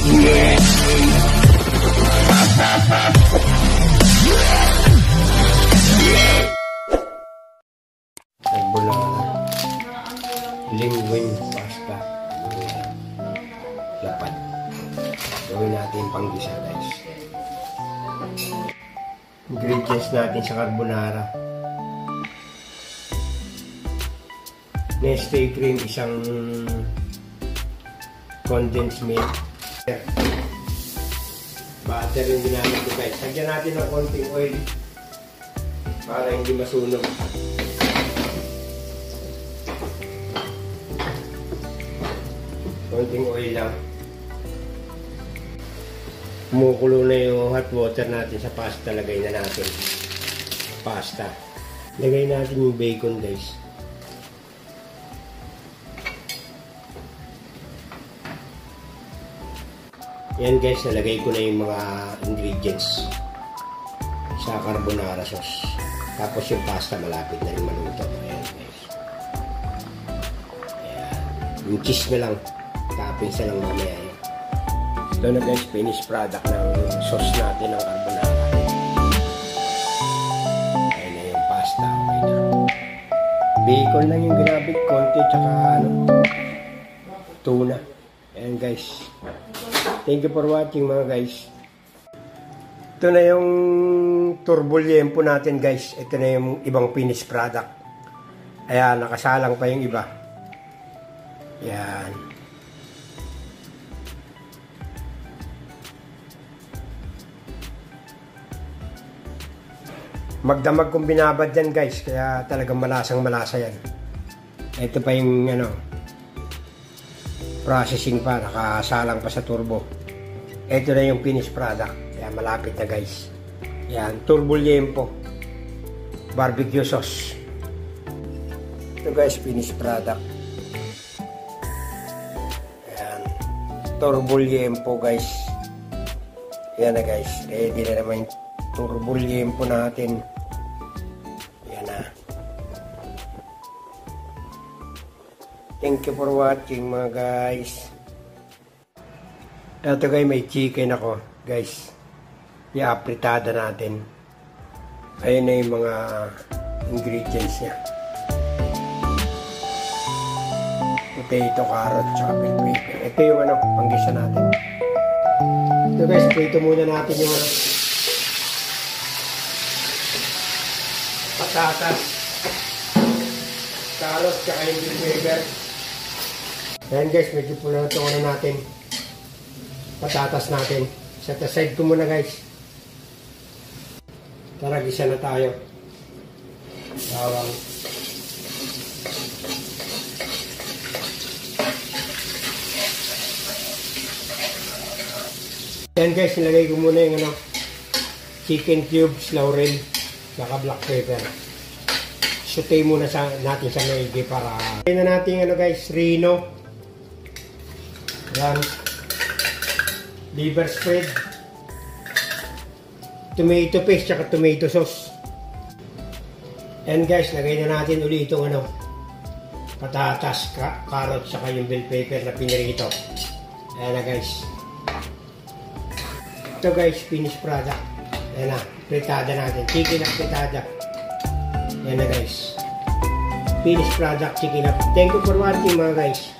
Carbonara, linguine pasta, lapad. Gawin natin panggisa, guys. Ingredients natin sa carbonara: Nestle cream, isang condensed milk, butter yung ginamit ko, guys. Lagyan natin ng konting oil para hindi masunog. Konting oil lang. Kumukulo na yung hot water natin sa pasta. Lagay na natin pasta. Lagay natin yung bacon, guys. Yan, guys, nalagay ko na yung mga ingredients sa carbonara sauce. Tapos yung pasta malapit na rin maluto. Ayan, guys. Ayan. Yung cheese na lang. Toppings na lang mamaya yun. Ito na, guys, finished product ng sauce natin ng carbonara. Ayan na yung pasta. Okay na. Bacon lang yung ginabit. Konti tsaka tuna. Ayan, guys. Thank you for watching, mga guys. Ito na yung turbo liempo natin, guys. Ito na yung ibang finished product. Ayan, nakasalang pa yung iba. Ayan. Magdamag kung binabad yan, guys. Kaya talagang malasang malasa yan. Ito pa yung processing pa. Nakasalang pa sa turbo. Ito na yung finished product. Kaya malapit na, guys. Yan. Turbo liempo. Barbecue sauce. Ito, guys, finished product. Yan. Turbo liempo, guys. Yan na, guys. Ready na naman yung turbo liempo natin. Yan na. Thank you for watching, mga guys. Ito, guys, may chicken ako, guys. I-apritada natin. Ayun na yung mga ingredients niya. Potato, carrot, tsaka bell pepper. Ito yung panggisa natin. Ito, guys, prito muna natin yung patatas, carrot, tsaka yung bell pepper. Ayan, guys, medyo pula na ito natin. Patatas natin. Set aside ko muna, guys. Tara, gisa na tayo. Bawang. Ayan, guys, nilagay ko muna yung chicken cubes, laurel, saka black pepper. Saute muna natin sa maigi para na natin guys, rino. Ayan. Liver spread, tomato paste, tsaka tomato sauce. And guys, lagay na natin ulit itong patatas, carrot, tsaka yung bell pepper na pinirito. Ayan na, guys. Ito, guys, finished product. Ayan na, fritada natin, chicken na fritada. Ayan na, guys, finished product, chicken na. Thank you for watching, mga guys.